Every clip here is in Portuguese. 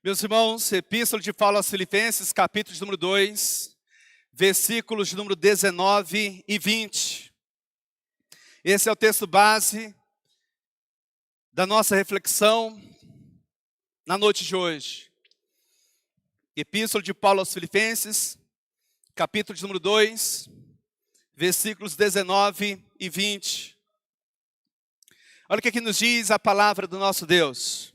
Meus irmãos, Epístola de Paulo aos Filipenses, capítulo de número 2, versículos de número 19 e 20. Esse é o texto base da nossa reflexão na noite de hoje. Epístola de Paulo aos Filipenses, capítulo de número 2, versículos 19 e 20. Olha o que aqui nos diz a palavra do nosso Deus.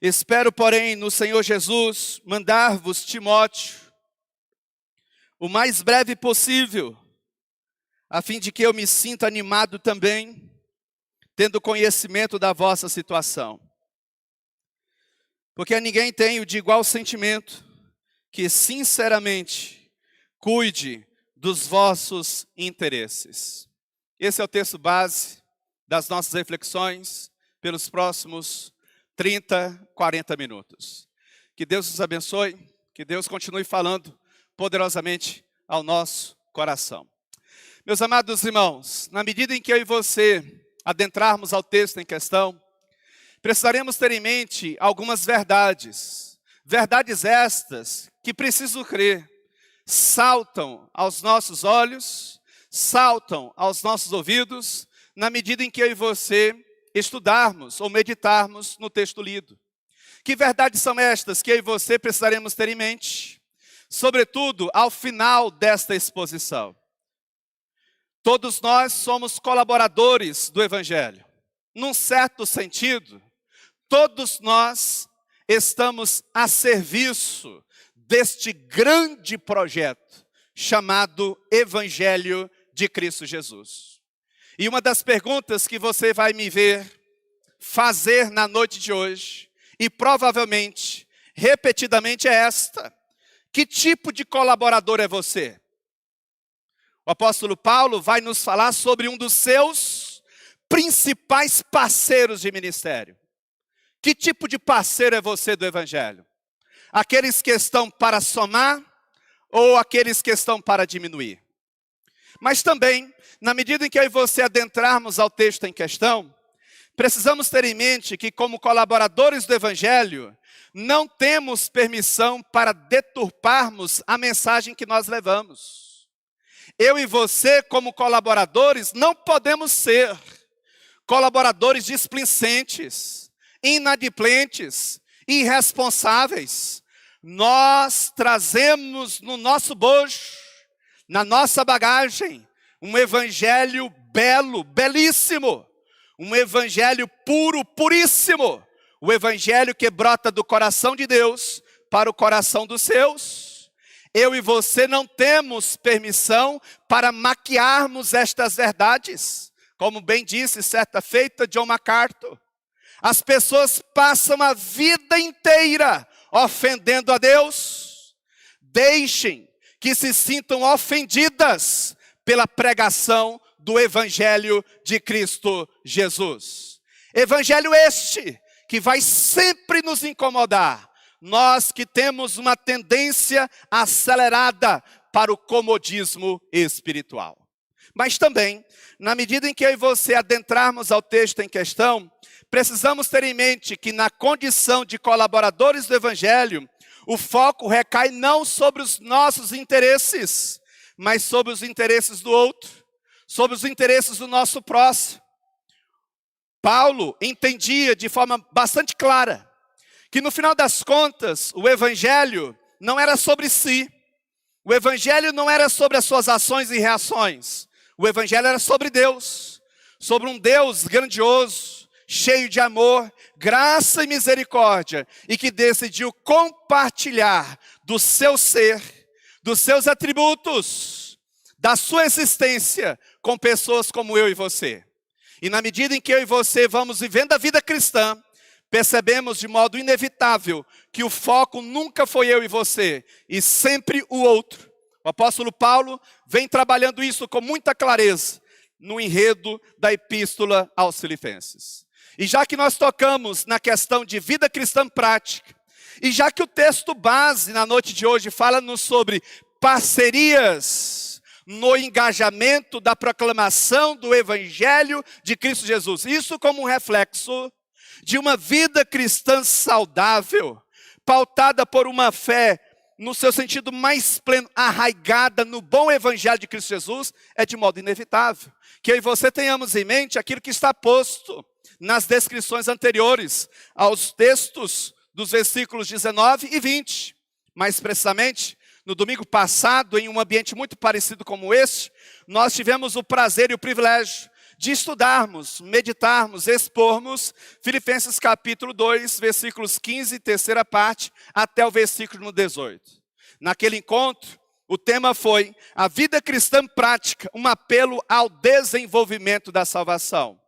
Espero, porém, no Senhor Jesus, mandar-vos Timóteo, o mais breve possível, a fim de que eu me sinta animado também, tendo conhecimento da vossa situação. Porque a ninguém tenho de igual sentimento, que sinceramente cuide dos vossos interesses. Esse é o texto base das nossas reflexões pelos próximos 30, 40 minutos. Que Deus nos abençoe, que Deus continue falando poderosamente ao nosso coração. Meus amados irmãos, na medida em que eu e você adentrarmos ao texto em questão, precisaremos ter em mente algumas verdades. Verdades estas que preciso crer, saltam aos nossos olhos, saltam aos nossos ouvidos, na medida em que eu e você estudarmos ou meditarmos no texto lido. Que verdades são estas que eu e você precisaremos ter em mente? Sobretudo ao final desta exposição. Todos nós somos colaboradores do Evangelho. Num certo sentido, todos nós estamos a serviço deste grande projeto chamado Evangelho de Cristo Jesus. E uma das perguntas que você vai me ver fazer na noite de hoje, e provavelmente, repetidamente, é esta: que tipo de colaborador é você? O apóstolo Paulo vai nos falar sobre um dos seus principais parceiros de ministério. Que tipo de parceiro é você do Evangelho? Aqueles que estão para somar ou aqueles que estão para diminuir? Mas também, na medida em que eu e você adentrarmos ao texto em questão, precisamos ter em mente que, como colaboradores do Evangelho, não temos permissão para deturparmos a mensagem que nós levamos. Eu e você, como colaboradores, não podemos ser colaboradores displicentes, inadimplentes, irresponsáveis. Nós trazemos no nosso bojo, na nossa bagagem, um evangelho belo, belíssimo. Um evangelho puro, puríssimo. O evangelho que brota do coração de Deus para o coração dos seus. Eu e você não temos permissão para maquiarmos estas verdades. Como bem disse certa feita John MacArthur. As pessoas passam a vida inteira ofendendo a Deus. Deixem que se sintam ofendidas pela pregação do Evangelho de Cristo Jesus. Evangelho este que vai sempre nos incomodar. Nós que temos uma tendência acelerada para o comodismo espiritual. Mas também, na medida em que eu e você adentrarmos ao texto em questão, precisamos ter em mente que na condição de colaboradores do Evangelho, o foco recai não sobre os nossos interesses, mas sobre os interesses do outro, sobre os interesses do nosso próximo. Paulo entendia de forma bastante clara que no final das contas o Evangelho não era sobre si. O Evangelho não era sobre as suas ações e reações. O Evangelho era sobre Deus, sobre um Deus grandioso, cheio de amor, graça e misericórdia, e que decidiu compartilhar do seu ser, dos seus atributos, da sua existência, com pessoas como eu e você. E na medida em que eu e você vamos vivendo a vida cristã, percebemos de modo inevitável que o foco nunca foi eu e você, e sempre o outro. O apóstolo Paulo vem trabalhando isso com muita clareza no enredo da epístola aos Filipenses. E já que nós tocamos na questão de vida cristã prática, e já que o texto base na noite de hoje fala-nos sobre parcerias no engajamento da proclamação do Evangelho de Cristo Jesus, isso como um reflexo de uma vida cristã saudável, pautada por uma fé no seu sentido mais pleno, arraigada no bom evangelho de Cristo Jesus, é de modo inevitável que eu e você tenhamos em mente aquilo que está posto nas descrições anteriores aos textos dos versículos 19 e 20. Mais precisamente, no domingo passado, em um ambiente muito parecido como este, nós tivemos o prazer e o privilégio de estudarmos, meditarmos, expormos Filipenses capítulo 2, versículos 15, terceira parte, até o versículo 18. Naquele encontro, o tema foi a vida cristã prática, um apelo ao desenvolvimento da salvação.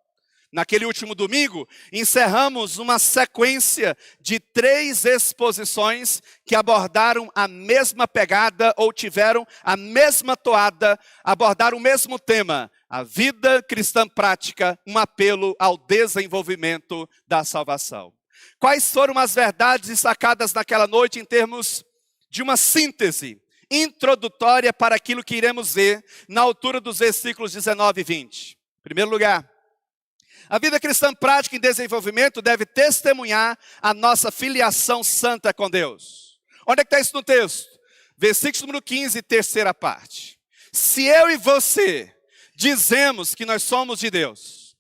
Naquele último domingo, encerramos uma sequência de 3 exposições que abordaram a mesma pegada ou tiveram a mesma toada, abordaram o mesmo tema. A vida cristã prática, um apelo ao desenvolvimento da salvação. Quais foram as verdades destacadas naquela noite em termos de uma síntese introdutória para aquilo que iremos ver na altura dos versículos 19 e 20? Em primeiro lugar, a vida cristã prática em desenvolvimento deve testemunhar a nossa filiação santa com Deus. Onde é que está isso no texto? Versículo número 15, terceira parte. Se eu e você dizemos que nós somos de Deus,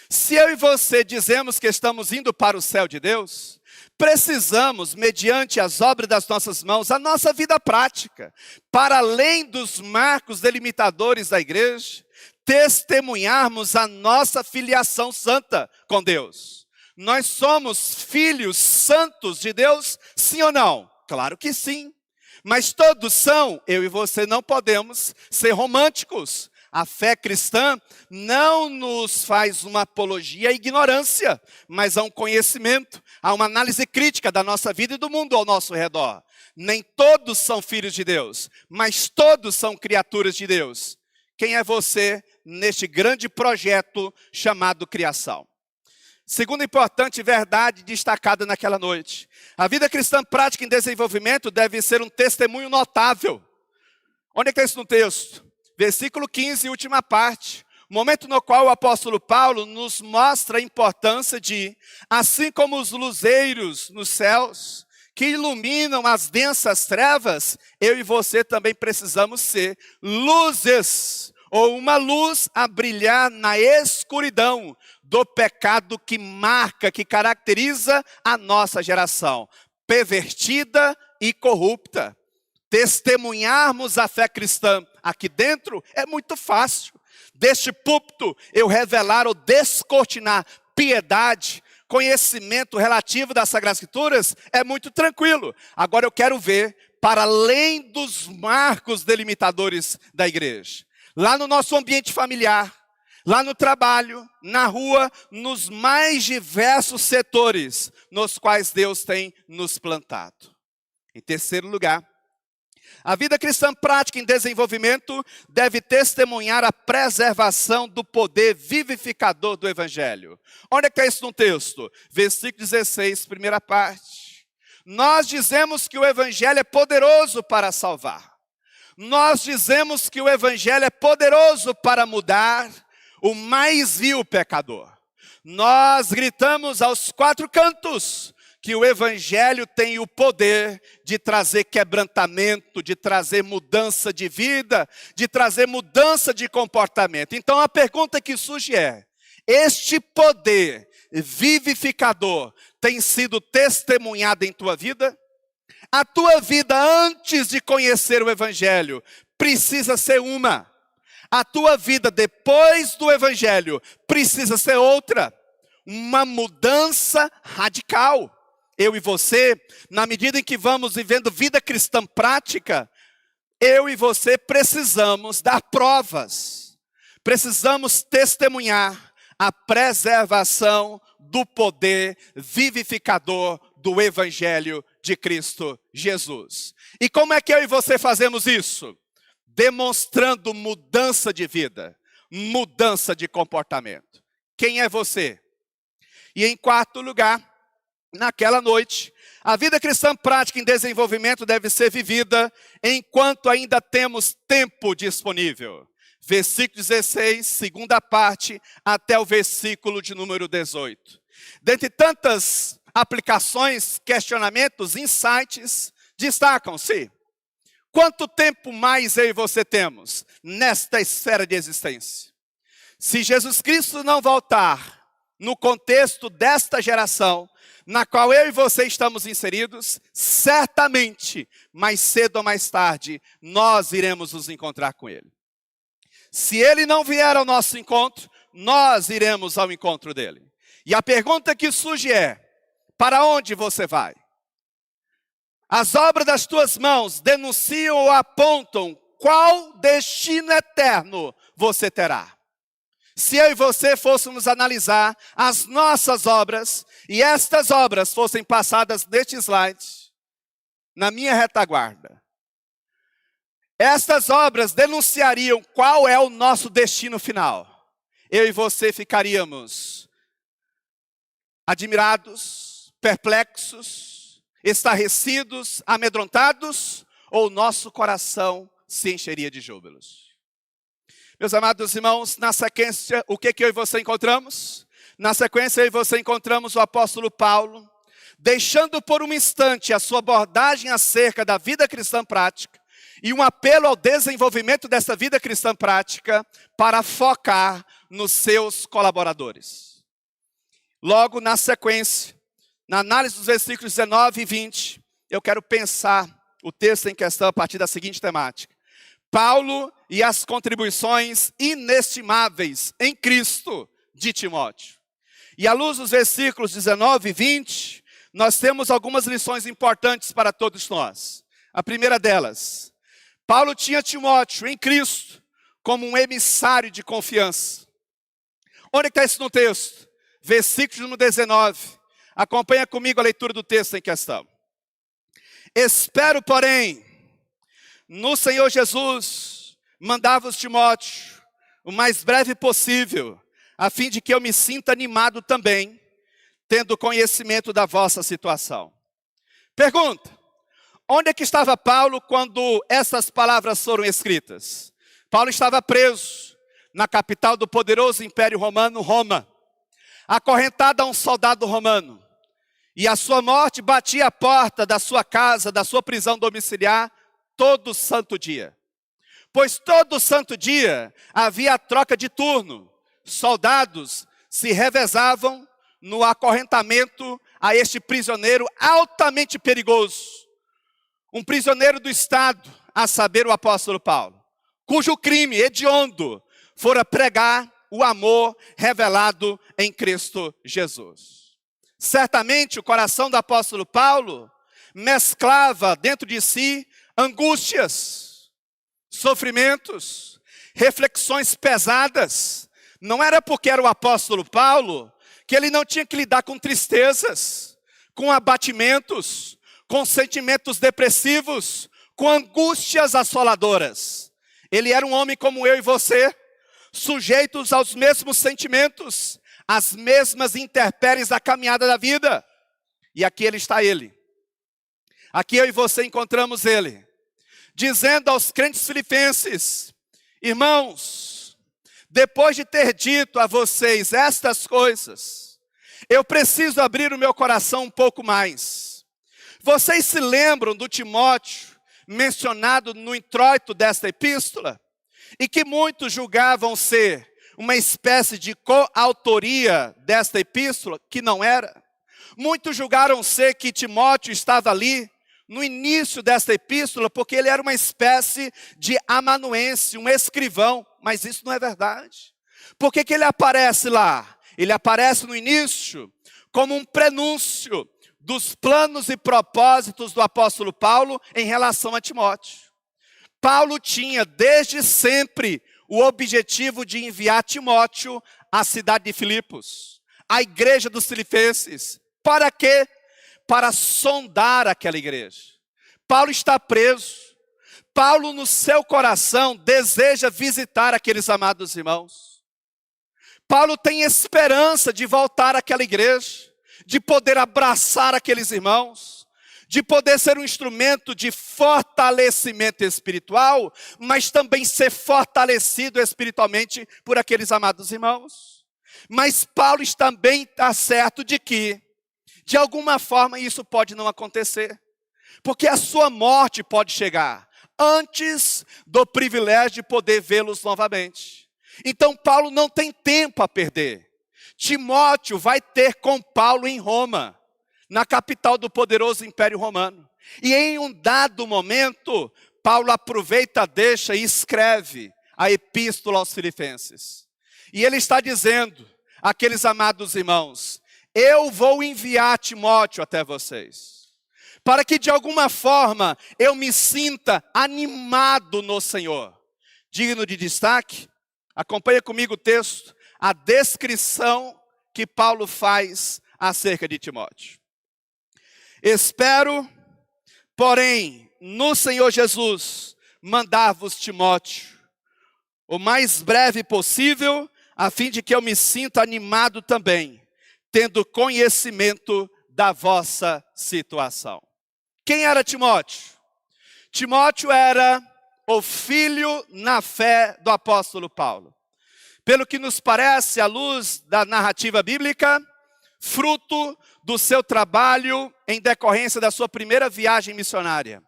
se eu e você dizemos que estamos indo para o céu de Deus, precisamos, mediante as obras das nossas mãos, a nossa vida prática, para além dos marcos delimitadores da igreja, testemunharmos a nossa filiação santa com Deus. Nós somos filhos santos de Deus, sim ou não? Claro que sim. Mas todos são, eu e você não podemos ser românticos. A fé cristã não nos faz uma apologia à ignorância, mas a um conhecimento, a uma análise crítica da nossa vida e do mundo ao nosso redor. Nem todos são filhos de Deus, mas todos são criaturas de Deus. Quem é você neste grande projeto chamado criação? Segunda importante verdade destacada naquela noite. A vida cristã prática em desenvolvimento deve ser um testemunho notável. Onde é que está isso no texto? Versículo 15, última parte. Momento no qual o apóstolo Paulo nos mostra a importância de, assim como os luzeiros nos céus, que iluminam as densas trevas, eu e você também precisamos ser luzes, ou uma luz a brilhar na escuridão do pecado que marca, que caracteriza a nossa geração, pervertida e corrupta. Testemunharmos a fé cristã aqui dentro é muito fácil. Deste púlpito eu revelar ou descortinar piedade, conhecimento relativo das Sagradas Escrituras é muito tranquilo. Agora eu quero ver para além dos marcos delimitadores da igreja. Lá no nosso ambiente familiar, lá no trabalho, na rua, nos mais diversos setores nos quais Deus tem nos plantado. Em terceiro lugar, a vida cristã prática em desenvolvimento deve testemunhar a preservação do poder vivificador do Evangelho. Onde é que está isso no texto? Versículo 16, primeira parte. Nós dizemos que o Evangelho é poderoso para salvar. Nós dizemos que o Evangelho é poderoso para mudar o mais vil pecador. Nós gritamos aos 4 cantos que o Evangelho tem o poder de trazer quebrantamento, de trazer mudança de vida, de trazer mudança de comportamento. Então a pergunta que surge é: este poder vivificador tem sido testemunhado em tua vida? A tua vida antes de conhecer o Evangelho precisa ser uma. A tua vida depois do Evangelho precisa ser outra. Uma mudança radical. Eu e você, na medida em que vamos vivendo vida cristã prática, eu e você precisamos dar provas. Precisamos testemunhar a preservação do poder vivificador do Evangelho de Cristo Jesus. E como é que eu e você fazemos isso? Demonstrando mudança de vida, mudança de comportamento. Quem é você? E em quarto lugar, naquela noite, a vida cristã prática em desenvolvimento deve ser vivida enquanto ainda temos tempo disponível. Versículo 16, segunda parte, até o versículo de número 18. Dentre tantas aplicações, questionamentos, insights destacam-se. Quanto tempo mais eu e você temos nesta esfera de existência? Se Jesus Cristo não voltar no contexto desta geração, na qual eu e você estamos inseridos, certamente, mais cedo ou mais tarde, nós iremos nos encontrar com Ele. Se Ele não vier ao nosso encontro, nós iremos ao encontro dEle. E a pergunta que surge é, para onde você vai? As obras das tuas mãos denunciam ou apontam qual destino eterno você terá. Se eu e você fôssemos analisar as nossas obras, e estas obras fossem passadas neste slide, na minha retaguarda, estas obras denunciariam qual é o nosso destino final. Eu e você ficaríamos admirados, perplexos, estarrecidos, amedrontados, ou nosso coração se encheria de júbilos? Meus amados irmãos, na sequência, o que eu e você encontramos? Na sequência, eu e você encontramos o apóstolo Paulo, deixando por um instante a sua abordagem acerca da vida cristã prática, e um apelo ao desenvolvimento dessa vida cristã prática, para focar nos seus colaboradores. Logo na sequência, na análise dos versículos 19 e 20, eu quero pensar o texto em questão a partir da seguinte temática. Paulo e as contribuições inestimáveis em Cristo de Timóteo. E à luz dos versículos 19 e 20, nós temos algumas lições importantes para todos nós. A primeira delas, Paulo tinha Timóteo em Cristo como um emissário de confiança. Onde está isso no texto? Versículo número 19. Acompanha comigo a leitura do texto em questão. Espero, porém, no Senhor Jesus, mandar-vos Timóteo o mais breve possível, a fim de que eu me sinta animado também, tendo conhecimento da vossa situação. Pergunta, onde é que estava Paulo quando essas palavras foram escritas? Paulo estava preso na capital do poderoso Império Romano, Roma, acorrentado a um soldado romano, e a sua morte batia a porta da sua casa, da sua prisão domiciliar, todo santo dia. Pois todo santo dia havia a troca de turno. Soldados se revezavam no acorrentamento a este prisioneiro altamente perigoso. Um prisioneiro do Estado, a saber o apóstolo Paulo, cujo crime hediondo fora pregar o amor revelado em Cristo Jesus. Certamente o coração do apóstolo Paulo mesclava dentro de si angústias, sofrimentos, reflexões pesadas. Não era porque era o apóstolo Paulo que ele não tinha que lidar com tristezas, com abatimentos, com sentimentos depressivos, com angústias assoladoras. Ele era um homem como eu e você, sujeitos aos mesmos sentimentos, às mesmas intempéries da caminhada da vida. E aqui está ele. Aqui eu e você encontramos ele, dizendo aos crentes filipenses, irmãos, depois de ter dito a vocês estas coisas, eu preciso abrir o meu coração um pouco mais. Vocês se lembram do Timóteo mencionado no introito desta epístola? E que muitos julgavam ser uma espécie de coautoria desta epístola, que não era. Muitos julgaram ser que Timóteo estava ali no início desta epístola, porque ele era uma espécie de amanuense, um escrivão, mas isso não é verdade. Por que ele aparece lá? Ele aparece no início como um prenúncio dos planos e propósitos do apóstolo Paulo em relação a Timóteo. Paulo tinha desde sempre o objetivo de enviar Timóteo à cidade de Filipos, à igreja dos filipenses. Para quê? Para sondar aquela igreja. Paulo está preso. Paulo, no seu coração, deseja visitar aqueles amados irmãos. Paulo tem esperança de voltar àquela igreja, de poder abraçar aqueles irmãos, de poder ser um instrumento de fortalecimento espiritual, mas também ser fortalecido espiritualmente por aqueles amados irmãos. Mas Paulo também está certo de que, De alguma forma isso pode não acontecer, porque a sua morte pode chegar antes do privilégio de poder vê-los novamente. Então Paulo não tem tempo a perder. Timóteo vai ter com Paulo em Roma, na capital do poderoso Império Romano. E em um dado momento, Paulo aproveita, deixa e escreve a epístola aos Filipenses. E ele está dizendo àqueles amados irmãos: eu vou enviar Timóteo até vocês, para que de alguma forma eu me sinta animado no Senhor. Digno de destaque, acompanha comigo o texto, a descrição que Paulo faz acerca de Timóteo. Espero, porém, no Senhor Jesus, mandar-vos Timóteo, o mais breve possível, a fim de que eu me sinta animado também, tendo conhecimento da vossa situação. Quem era Timóteo? Timóteo era o filho na fé do apóstolo Paulo. Pelo que nos parece, à luz da narrativa bíblica, fruto do seu trabalho em decorrência da sua primeira viagem missionária.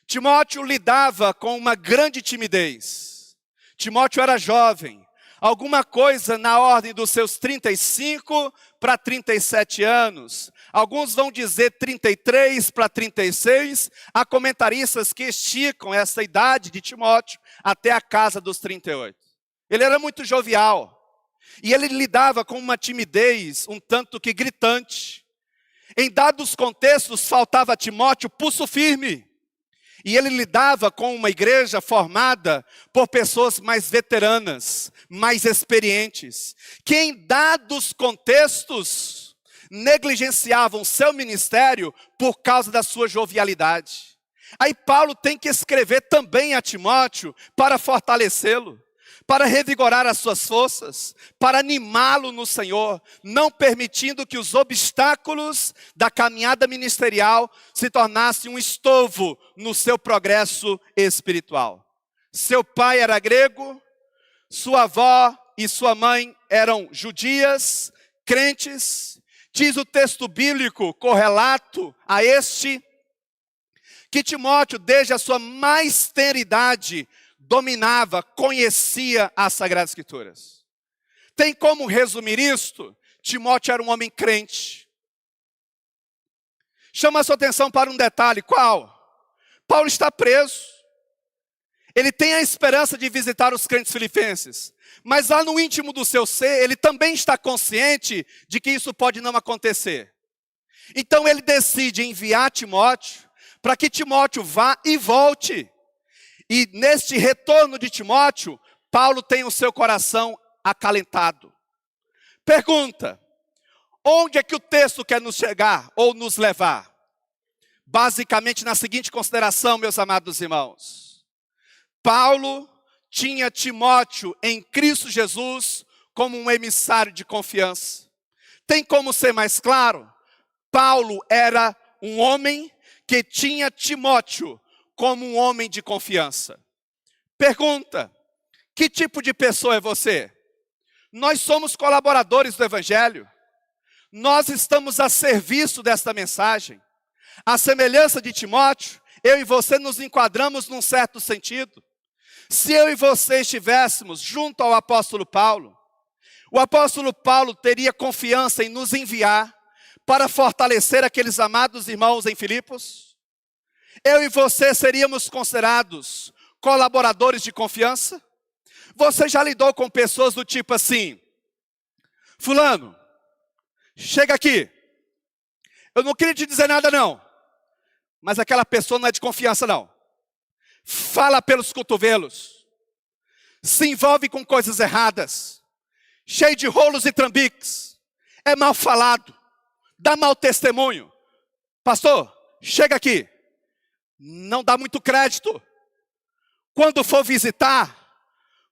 Timóteo lidava com uma grande timidez. Timóteo era jovem, alguma coisa na ordem dos seus 35 para 37 anos. Alguns vão dizer 33 para 36. Há comentaristas que esticam essa idade de Timóteo até a casa dos 38. Ele era muito jovial. E ele lidava com uma timidez um tanto que gritante. Em dados contextos, faltava a Timóteo pulso firme. E ele lidava com uma igreja formada por pessoas mais veteranas, mais experientes, que em dados contextos negligenciavam seu ministério por causa da sua jovialidade. Aí Paulo tem que escrever também a Timóteo para fortalecê-lo, para revigorar as suas forças, para animá-lo no Senhor, não permitindo que os obstáculos da caminhada ministerial se tornassem um estorvo no seu progresso espiritual. Seu pai era grego, sua avó e sua mãe eram judias, crentes. Diz o texto bíblico correlato a este, que Timóteo, desde a sua mais tenra idade, dominava, conhecia as Sagradas Escrituras. Tem como resumir isto? Timóteo era um homem crente. Chama a sua atenção para um detalhe, qual? Paulo está preso. Ele tem a esperança de visitar os crentes filipenses, mas lá no íntimo do seu ser, ele também está consciente de que isso pode não acontecer. Então ele decide enviar Timóteo, para que Timóteo vá e volte. E neste retorno de Timóteo, Paulo tem o seu coração acalentado. Pergunta: onde é que o texto quer nos chegar ou nos levar? Basicamente na seguinte consideração, meus amados irmãos. Paulo tinha Timóteo em Cristo Jesus como um emissário de confiança. Tem como ser mais claro? Paulo era um homem que tinha Timóteo como um homem de confiança. Pergunta: que tipo de pessoa é você? Nós somos colaboradores do Evangelho. Nós estamos a serviço desta mensagem. À semelhança de Timóteo, eu e você nos enquadramos num certo sentido. Se eu e você estivéssemos junto ao apóstolo Paulo, o apóstolo Paulo teria confiança em nos enviar para fortalecer aqueles amados irmãos em Filipos? Eu e você seríamos considerados colaboradores de confiança? Você já lidou com pessoas do tipo assim: fulano, chega aqui. Eu não queria te dizer nada não, mas aquela pessoa não é de confiança não. Fala pelos cotovelos, se envolve com coisas erradas, cheio de rolos e trambiques, é mal falado, dá mau testemunho. Pastor, chega aqui. Não dá muito crédito. Quando for visitar,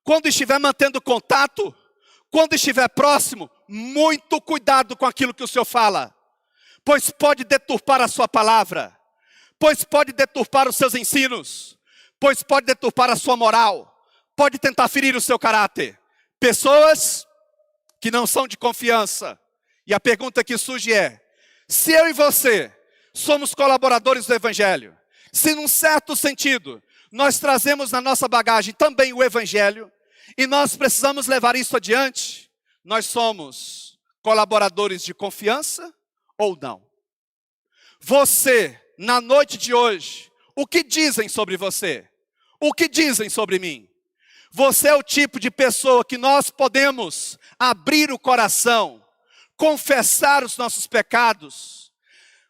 quando estiver mantendo contato, quando estiver próximo, muito cuidado com aquilo que o Senhor fala, pois pode deturpar a sua palavra, pois pode deturpar os seus ensinos, pois pode deturpar a sua moral, pode tentar ferir o seu caráter. Pessoas que não são de confiança. E a pergunta que surge é: Se eu e você somos colaboradores do Evangelho, se num certo sentido nós trazemos na nossa bagagem também o Evangelho, e nós precisamos levar isso adiante, nós somos colaboradores de confiança ou não? Você, na noite de hoje, o que dizem sobre você? O que dizem sobre mim? Você é o tipo de pessoa que nós podemos abrir o coração, confessar os nossos pecados,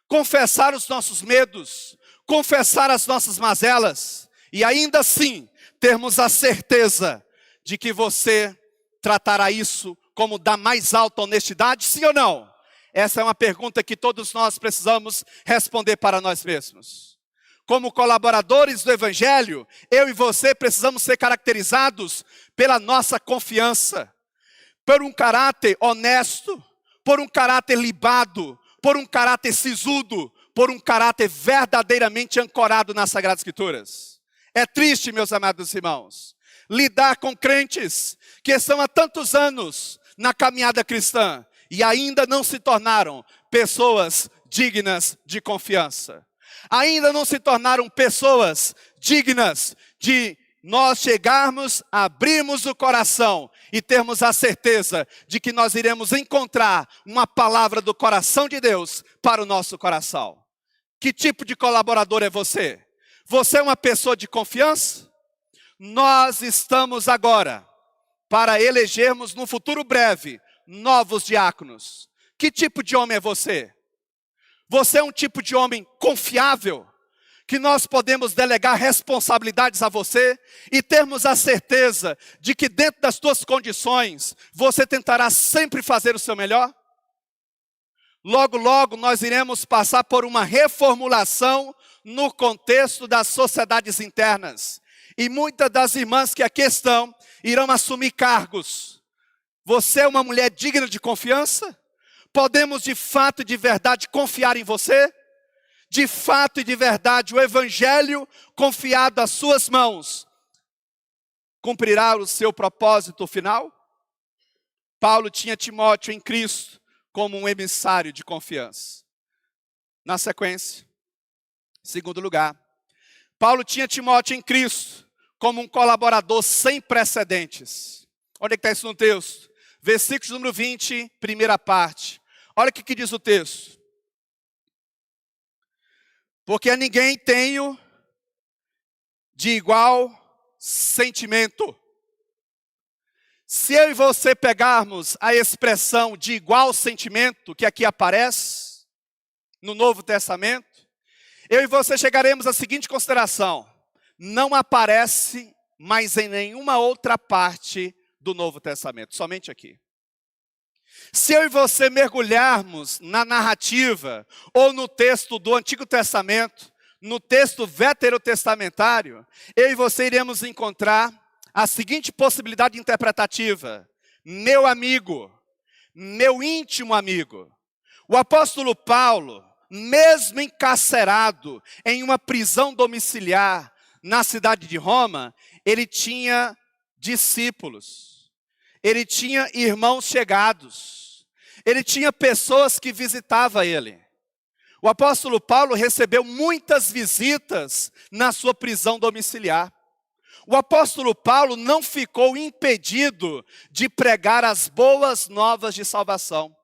confessar os nossos medos, confessar as nossas mazelas, e ainda assim termos a certeza de que você tratará isso como da mais alta honestidade, sim ou não? Essa é uma pergunta que todos nós precisamos responder para nós mesmos. Como colaboradores do Evangelho, eu e você precisamos ser caracterizados pela nossa confiança, por um caráter honesto, por um caráter libado, por um caráter sisudo, por um caráter verdadeiramente ancorado nas Sagradas Escrituras. É triste, meus amados irmãos, lidar com crentes que estão há tantos anos na caminhada cristã e ainda não se tornaram pessoas dignas de confiança. Ainda não se tornaram pessoas dignas de nós chegarmos, abrirmos o coração e termos a certeza de que nós iremos encontrar uma palavra do coração de Deus para o nosso coração. Que tipo de colaborador é você? Você é uma pessoa de confiança? Nós estamos agora para elegermos no futuro breve novos diáconos. Que tipo de homem é você? Você é um tipo de homem confiável, que nós podemos delegar responsabilidades a você e termos a certeza de que dentro das suas condições, você tentará sempre fazer o seu melhor? Logo, logo nós iremos passar por uma reformulação no contexto das sociedades internas. E muitas das irmãs que aqui estão irão assumir cargos. Você é uma mulher digna de confiança? Podemos de fato e de verdade confiar em você? De fato e de verdade o Evangelho confiado às suas mãos cumprirá o seu propósito final? Paulo tinha Timóteo em Cristo como um emissário de confiança. Na sequência, segundo lugar, Paulo tinha Timóteo em Cristo como um colaborador sem precedentes. Onde é que está isso no texto? Versículo número 20, primeira parte. Olha o que diz o texto. Porque a ninguém tenho de igual sentimento. Se eu e você pegarmos a expressão de igual sentimento, que aqui aparece no Novo Testamento, eu e você chegaremos à seguinte consideração: não aparece mais em nenhuma outra parte do Novo Testamento, somente aqui. Se eu e você mergulharmos na narrativa ou no texto do Antigo Testamento, no texto veterotestamentário, eu e você iremos encontrar a seguinte possibilidade interpretativa: meu amigo, meu íntimo amigo. O apóstolo Paulo, mesmo encarcerado em uma prisão domiciliar na cidade de Roma, ele tinha discípulos, ele tinha irmãos chegados, ele tinha pessoas que visitavam ele. O apóstolo Paulo recebeu muitas visitas na sua prisão domiciliar. O apóstolo Paulo não ficou impedido de pregar as boas novas de salvação.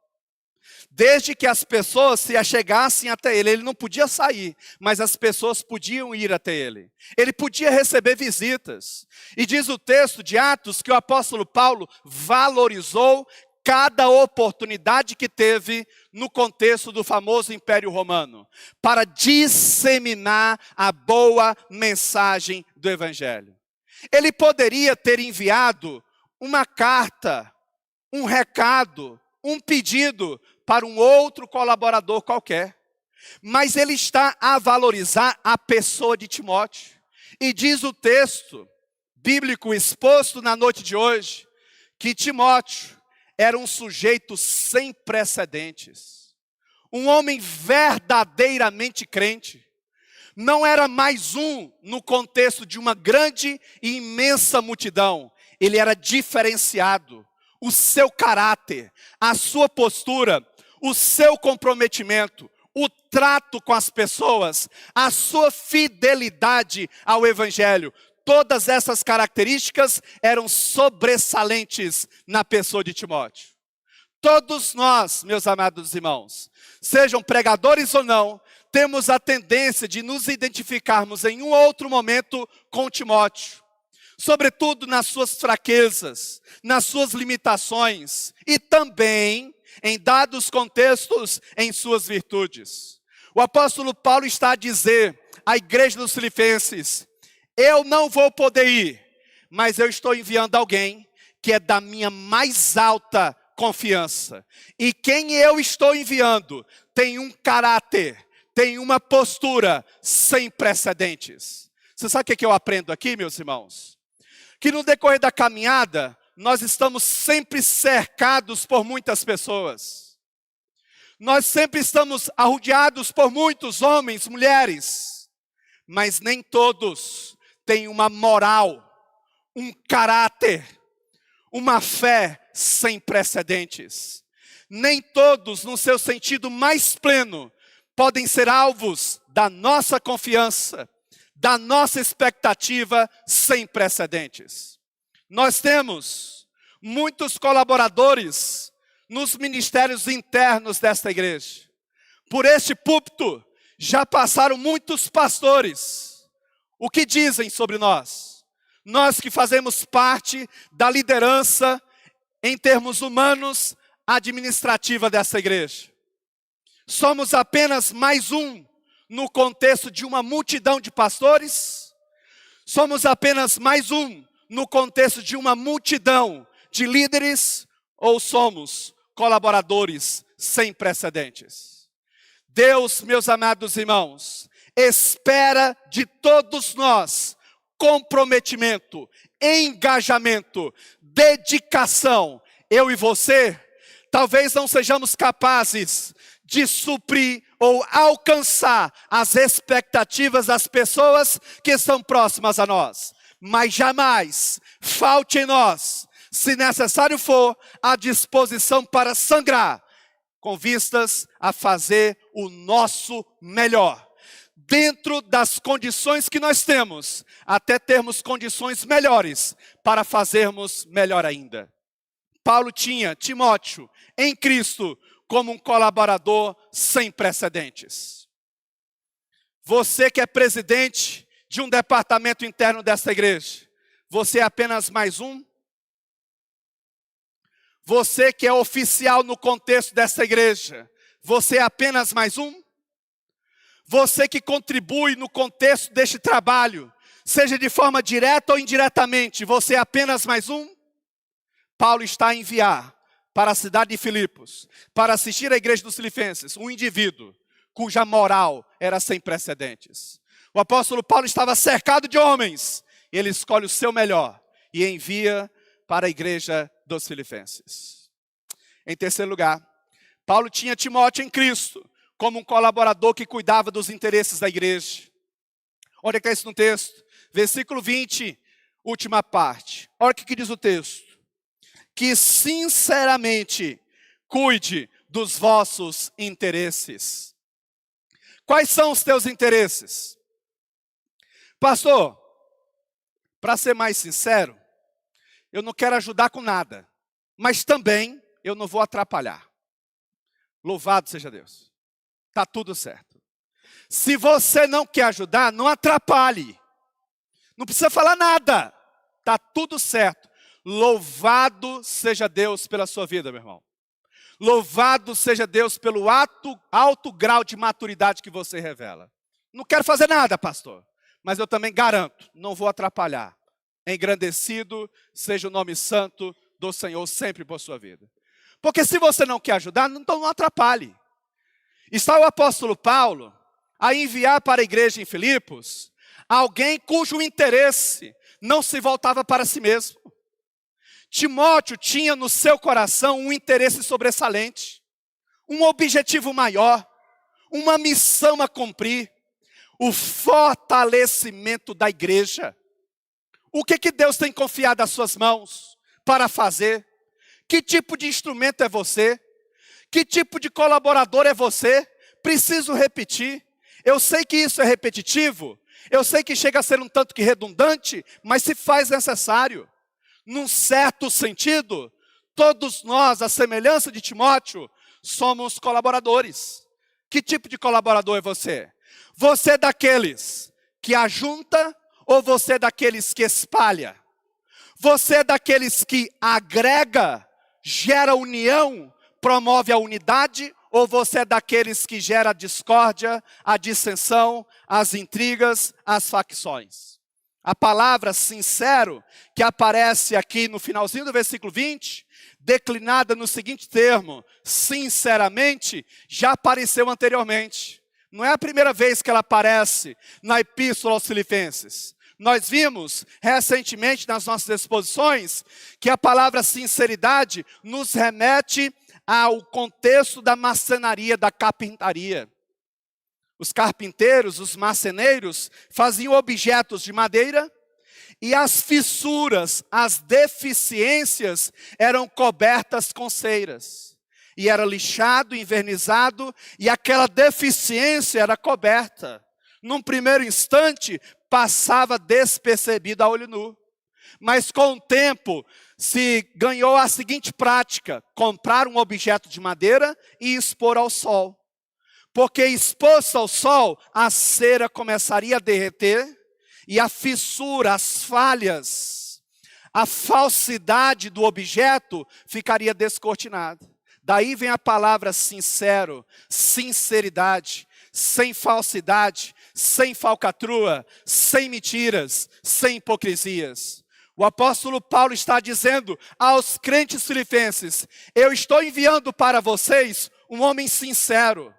Desde que as pessoas se achegassem até ele não podia sair, mas as pessoas podiam ir até ele. Ele podia receber visitas. E diz o texto de Atos que o apóstolo Paulo valorizou cada oportunidade que teve no contexto do famoso Império Romano, para disseminar a boa mensagem do Evangelho. Ele poderia ter enviado uma carta, um recado, um pedido para um outro colaborador qualquer. Mas ele está a valorizar a pessoa de Timóteo. E diz o texto bíblico exposto na noite de hoje, que Timóteo era um sujeito sem precedentes. Um homem verdadeiramente crente. Não era mais um no contexto de uma grande e imensa multidão. Ele era diferenciado. O seu caráter, a sua postura, o seu comprometimento, o trato com as pessoas, a sua fidelidade ao Evangelho. Todas essas características eram sobressalentes na pessoa de Timóteo. Todos nós, meus amados irmãos, sejam pregadores ou não, temos a tendência de nos identificarmos em um outro momento com Timóteo. Sobretudo nas suas fraquezas, nas suas limitações e também, em dados contextos, em suas virtudes. O apóstolo Paulo está a dizer à igreja dos Filipenses: eu não vou poder ir, mas eu estou enviando alguém que é da minha mais alta confiança. E quem eu estou enviando tem um caráter, tem uma postura sem precedentes. Você sabe o que eu aprendo aqui, meus irmãos? Que no decorrer da caminhada, nós estamos sempre cercados por muitas pessoas. Nós sempre estamos arrodeados por muitos homens, mulheres. Mas nem todos têm uma moral, um caráter, uma fé sem precedentes. Nem todos, no seu sentido mais pleno, podem ser alvos da nossa confiança, da nossa expectativa sem precedentes. Nós temos muitos colaboradores nos ministérios internos desta igreja. Por este púlpito já passaram muitos pastores. O que dizem sobre nós? Nós que fazemos parte da liderança em termos humanos, administrativa dessa igreja. Somos apenas mais um no contexto de uma multidão de pastores? Somos apenas mais um no contexto de uma multidão de líderes? Ou somos colaboradores sem precedentes? Deus, meus amados irmãos, espera de todos nós comprometimento, engajamento, dedicação. Eu e você, talvez não sejamos capazes de suprir ou alcançar as expectativas das pessoas que estão próximas a nós. Mas jamais falte em nós, se necessário for, a disposição para sangrar, com vistas a fazer o nosso melhor. Dentro das condições que nós temos, até termos condições melhores para fazermos melhor ainda. Paulo tinha Timóteo em Cristo como um colaborador sem precedentes. Você que é presidente de um departamento interno desta igreja, você é apenas mais um? Você que é oficial no contexto desta igreja, você é apenas mais um? Você que contribui no contexto deste trabalho, seja de forma direta ou indiretamente, você é apenas mais um? Paulo está a enviar para a cidade de Filipos, para assistir à igreja dos Filipenses, um indivíduo cuja moral era sem precedentes. O apóstolo Paulo estava cercado de homens, ele escolhe o seu melhor e envia para a igreja dos Filipenses. Em terceiro lugar, Paulo tinha Timóteo em Cristo como um colaborador que cuidava dos interesses da igreja. Olha que é isso no texto, versículo 20, última parte. Olha o que diz o texto. Que sinceramente cuide dos vossos interesses. Quais são os teus interesses? Pastor, para ser mais sincero, eu não quero ajudar com nada, mas também eu não vou atrapalhar. Louvado seja Deus. Está tudo certo. Se você não quer ajudar, não atrapalhe. Não precisa falar nada. Está tudo certo. Louvado seja Deus pela sua vida, meu irmão. Louvado seja Deus pelo alto grau de maturidade que você revela. Não quero fazer nada, pastor. Mas eu também garanto, não vou atrapalhar. Engrandecido seja o nome santo do Senhor sempre por sua vida. Porque se você não quer ajudar, então não atrapalhe. Está o apóstolo Paulo a enviar para a igreja em Filipos alguém cujo interesse não se voltava para si mesmo. Timóteo tinha no seu coração um interesse sobressalente, um objetivo maior, uma missão a cumprir, o fortalecimento da igreja. O que Deus tem confiado às suas mãos para fazer? Que tipo de instrumento é você? Que tipo de colaborador é você? Preciso repetir. Eu sei que isso é repetitivo, eu sei que chega a ser um tanto que redundante, mas se faz necessário. Num certo sentido, todos nós, à semelhança de Timóteo, somos colaboradores. Que tipo de colaborador é você? Você é daqueles que ajunta ou você é daqueles que espalha? Você é daqueles que agrega, gera união, promove a unidade, ou você é daqueles que gera a discórdia, a dissensão, as intrigas, as facções? A palavra sincero, que aparece aqui no finalzinho do versículo 20, declinada no seguinte termo, sinceramente, já apareceu anteriormente. Não é a primeira vez que ela aparece na Epístola aos Filipenses. Nós vimos recentemente nas nossas exposições que a palavra sinceridade nos remete ao contexto da marcenaria, da carpintaria. Os carpinteiros, os marceneiros, faziam objetos de madeira e as fissuras, as deficiências eram cobertas com ceiras. E era lixado, invernizado, e aquela deficiência era coberta. Num primeiro instante, passava despercebido a olho nu. Mas com o tempo, se ganhou a seguinte prática: comprar um objeto de madeira e expor ao sol. Porque exposto ao sol, a cera começaria a derreter, e a fissura, as falhas, a falsidade do objeto ficaria descortinada. Daí vem a palavra sincero, sinceridade, sem falsidade, sem falcatrua, sem mentiras, sem hipocrisias. O apóstolo Paulo está dizendo aos crentes filipenses: eu estou enviando para vocês um homem sincero.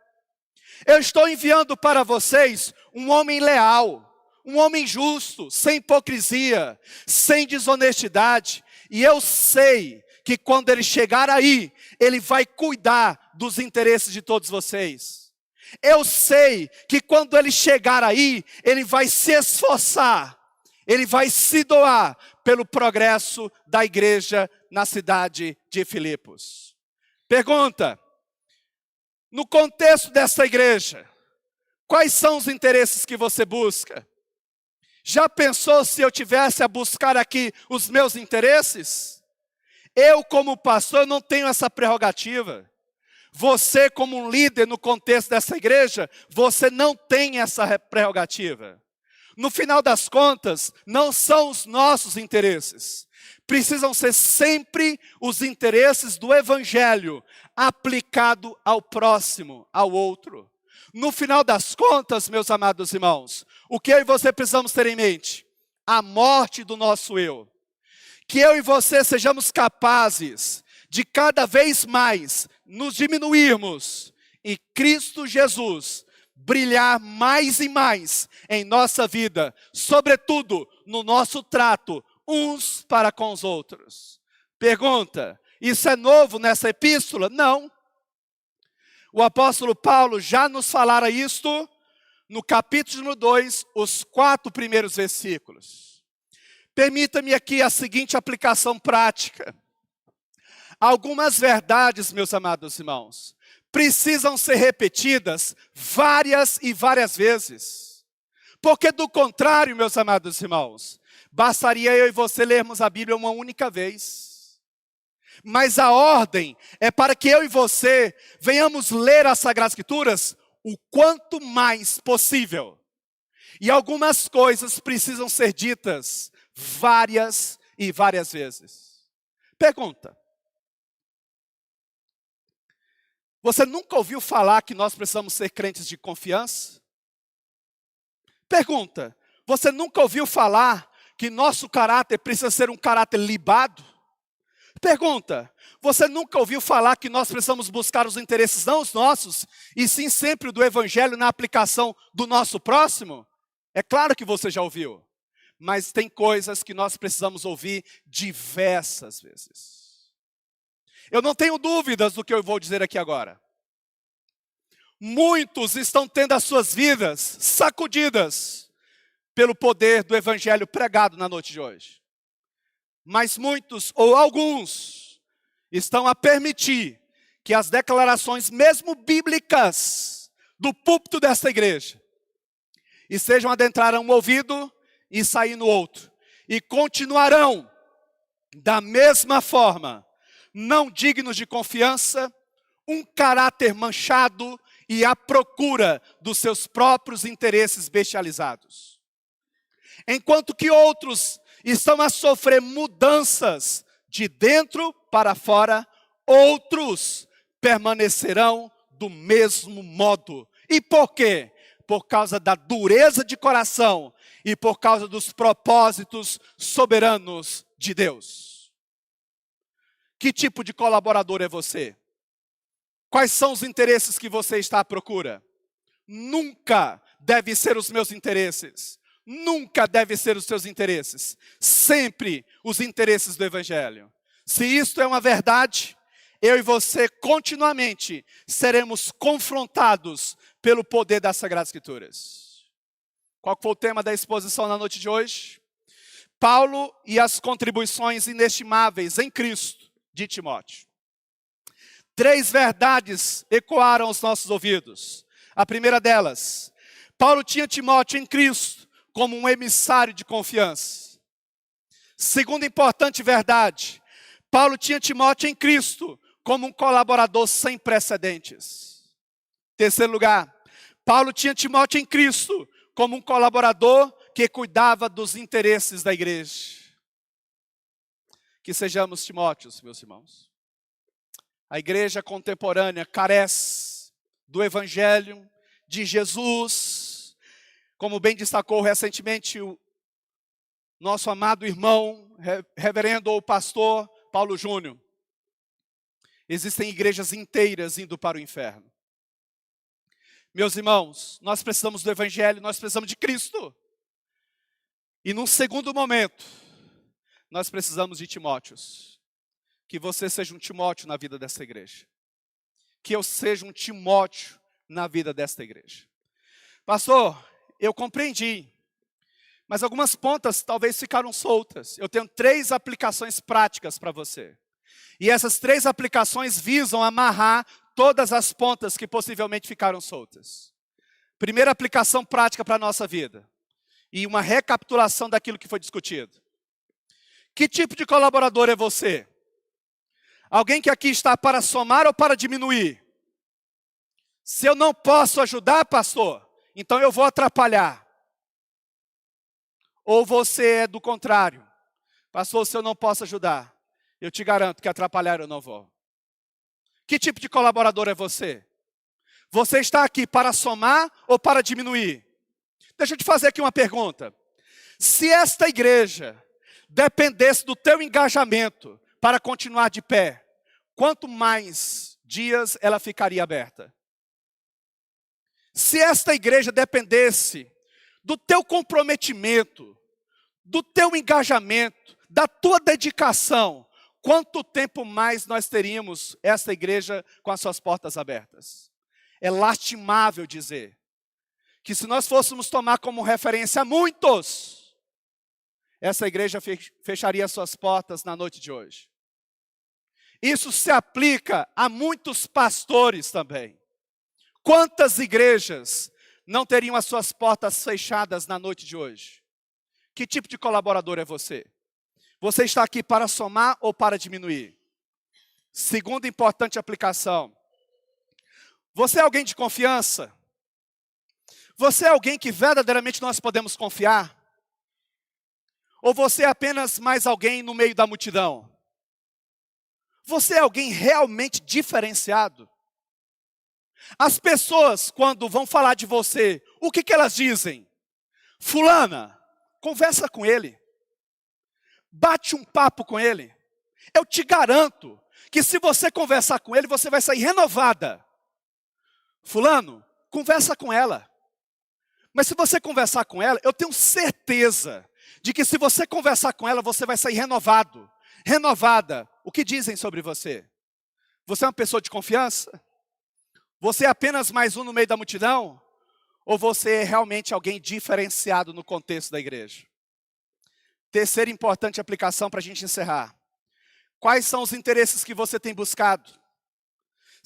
Eu estou enviando para vocês um homem leal, um homem justo, sem hipocrisia, sem desonestidade. E eu sei que quando ele chegar aí, ele vai cuidar dos interesses de todos vocês. Eu sei que quando ele chegar aí, ele vai se esforçar, ele vai se doar pelo progresso da igreja na cidade de Filipos. Pergunta: no contexto dessa igreja, quais são os interesses que você busca? Já pensou se eu tivesse a buscar aqui os meus interesses? Eu, como pastor, não tenho essa prerrogativa. Você, como um líder no contexto dessa igreja, você não tem essa prerrogativa. No final das contas, não são os nossos interesses. Precisam ser sempre os interesses do evangelho aplicado ao próximo, ao outro. No final das contas, meus amados irmãos, o que eu e você precisamos ter em mente? A morte do nosso eu. Que eu e você sejamos capazes de cada vez mais nos diminuirmos e Cristo Jesus brilhar mais e mais em nossa vida, sobretudo no nosso trato uns para com os outros. Pergunta: isso é novo nessa epístola? Não. O apóstolo Paulo já nos falara isto no capítulo 2, os 4 primeiros versículos. Permita-me aqui a seguinte aplicação prática. Algumas verdades, meus amados irmãos, precisam ser repetidas várias e várias vezes. Porque do contrário, meus amados irmãos, bastaria eu e você lermos a Bíblia uma única vez. Mas a ordem é para que eu e você venhamos ler as Sagradas Escrituras o quanto mais possível. E algumas coisas precisam ser ditas várias e várias vezes. Pergunta: você nunca ouviu falar que nós precisamos ser crentes de confiança? Pergunta: você nunca ouviu falar que nosso caráter precisa ser um caráter libado? Pergunta: você nunca ouviu falar que nós precisamos buscar os interesses não os nossos, e sim sempre do evangelho na aplicação do nosso próximo? É claro que você já ouviu. Mas tem coisas que nós precisamos ouvir diversas vezes. Eu não tenho dúvidas do que eu vou dizer aqui agora. Muitos estão tendo as suas vidas sacudidas pelo poder do evangelho pregado na noite de hoje. Mas muitos, ou alguns, estão a permitir que as declarações, mesmo bíblicas, do púlpito desta igreja, estejam adentrarão um ouvido e sair no outro, e continuarão da mesma forma, não dignos de confiança, um caráter manchado e à procura dos seus próprios interesses bestializados. Enquanto que outros estão a sofrer mudanças de dentro para fora, outros permanecerão do mesmo modo. E por quê? Por causa da dureza de coração e por causa dos propósitos soberanos de Deus. Que tipo de colaborador é você? Quais são os interesses que você está à procura? Nunca deve ser os meus interesses. Nunca deve ser os seus interesses. Sempre os interesses do Evangelho. Se isto é uma verdade, eu e você continuamente seremos confrontados pelo poder das Sagradas Escrituras. Qual foi o tema da exposição na noite de hoje? Paulo e as contribuições inestimáveis em Cristo de Timóteo. 3 verdades ecoaram aos nossos ouvidos. A primeira delas, Paulo tinha Timóteo em Cristo como um emissário de confiança. Segunda importante verdade, Paulo tinha Timóteo em Cristo como um colaborador sem precedentes. Terceiro lugar, Paulo tinha Timóteo em Cristo como um colaborador que cuidava dos interesses da igreja. Que sejamos Timóteos, meus irmãos. A igreja contemporânea carece do Evangelho de Jesus, como bem destacou recentemente o nosso amado irmão, reverendo ou pastor Paulo Júnior. Existem igrejas inteiras indo para o inferno. Meus irmãos, nós precisamos do Evangelho, nós precisamos de Cristo. E num segundo momento, nós precisamos de Timóteos. Que você seja um Timóteo na vida desta igreja. Que eu seja um Timóteo na vida desta igreja. Pastor, eu compreendi. Mas algumas pontas talvez ficaram soltas. Eu tenho 3 aplicações práticas para você. E essas 3 aplicações visam amarrar todas as pontas que possivelmente ficaram soltas. Primeira aplicação prática para a nossa vida. E uma recapitulação daquilo que foi discutido. Que tipo de colaborador é você? Alguém que aqui está para somar ou para diminuir? Se eu não posso ajudar, pastor, então eu vou atrapalhar. Ou você é do contrário. Pastor, se eu não posso ajudar, eu te garanto que atrapalhar eu não vou. Que tipo de colaborador é você? Você está aqui para somar ou para diminuir? Deixa eu te fazer aqui uma pergunta. Se esta igreja dependesse do teu engajamento para continuar de pé, quanto mais dias ela ficaria aberta? Se esta igreja dependesse do teu comprometimento, do teu engajamento, da tua dedicação, quanto tempo mais nós teríamos esta igreja com as suas portas abertas? É lastimável dizer que se nós fôssemos tomar como referência muitos, essa igreja fecharia suas portas na noite de hoje. Isso se aplica a muitos pastores também. Quantas igrejas não teriam as suas portas fechadas na noite de hoje? Que tipo de colaborador é você? Você está aqui para somar ou para diminuir? Segunda importante aplicação. Você é alguém de confiança? Você é alguém que verdadeiramente nós podemos confiar? Ou você é apenas mais alguém no meio da multidão? Você é alguém realmente diferenciado? As pessoas, quando vão falar de você, o que elas dizem? Fulana, conversa com ele. Bate um papo com ele. Eu te garanto que se você conversar com ele, você vai sair renovada. Fulano, conversa com ela. Mas se você conversar com ela, eu tenho certeza de que se você conversar com ela, você vai sair renovado. Renovada. O que dizem sobre você? Você é uma pessoa de confiança? Você é apenas mais um no meio da multidão? Ou você é realmente alguém diferenciado no contexto da igreja? Terceira importante aplicação para a gente encerrar. Quais são os interesses que você tem buscado?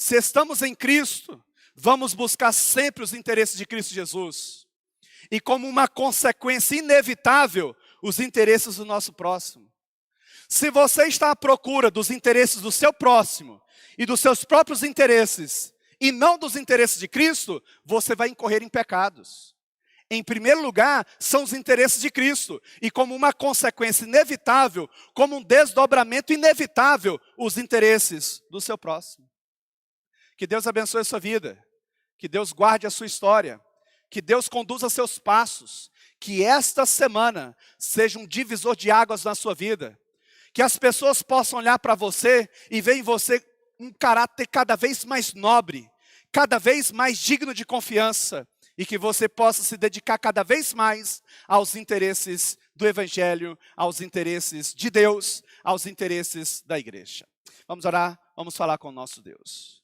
Se estamos em Cristo, vamos buscar sempre os interesses de Cristo Jesus. E como uma consequência inevitável, os interesses do nosso próximo. Se você está à procura dos interesses do seu próximo e dos seus próprios interesses, e não dos interesses de Cristo, você vai incorrer em pecados. Em primeiro lugar, são os interesses de Cristo. E como uma consequência inevitável, como um desdobramento inevitável, os interesses do seu próximo. Que Deus abençoe a sua vida. Que Deus guarde a sua história. Que Deus conduza seus passos. Que esta semana seja um divisor de águas na sua vida. Que as pessoas possam olhar para você e ver em você um caráter cada vez mais nobre, cada vez mais digno de confiança. E que você possa se dedicar cada vez mais aos interesses do Evangelho, aos interesses de Deus, aos interesses da igreja. Vamos orar, vamos falar com o nosso Deus.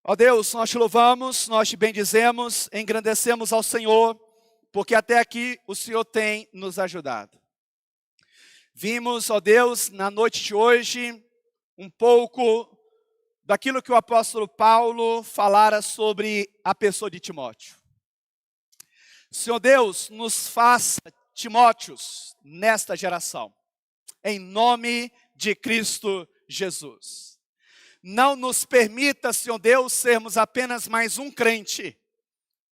Ó Deus, nós te louvamos, nós te bendizemos, engrandecemos ao Senhor, porque até aqui o Senhor tem nos ajudado. Vimos, ó Deus, na noite de hoje, um pouco daquilo que o apóstolo Paulo falara sobre a pessoa de Timóteo. Senhor Deus, nos faça Timóteos nesta geração, em nome de Cristo Jesus. Não nos permita, Senhor Deus, sermos apenas mais um crente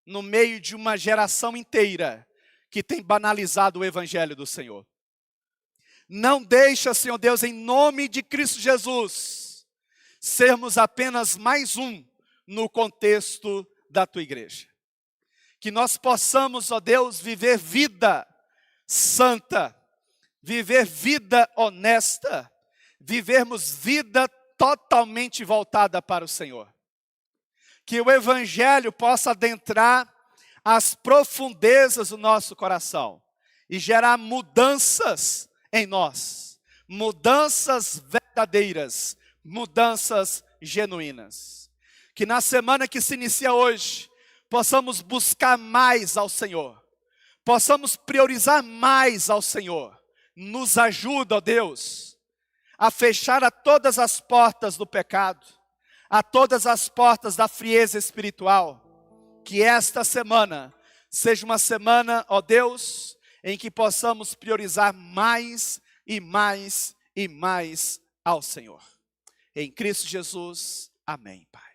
no meio de uma geração inteira que tem banalizado o Evangelho do Senhor. Não deixa, Senhor Deus, em nome de Cristo Jesus, sermos apenas mais um no contexto da Tua igreja. Que nós possamos, ó Deus, viver vida santa, viver vida honesta, vivermos vida totalmente voltada para o Senhor. Que o Evangelho possa adentrar as profundezas do nosso coração e gerar mudanças em nós, mudanças verdadeiras, mudanças genuínas. Que na semana que se inicia hoje, possamos buscar mais ao Senhor, possamos priorizar mais ao Senhor. Nos ajuda, ó Deus, a fechar a todas as portas do pecado, a todas as portas da frieza espiritual. Que esta semana seja uma semana, ó Deus, em que possamos priorizar mais e mais e mais ao Senhor. Em Cristo Jesus, amém, Pai.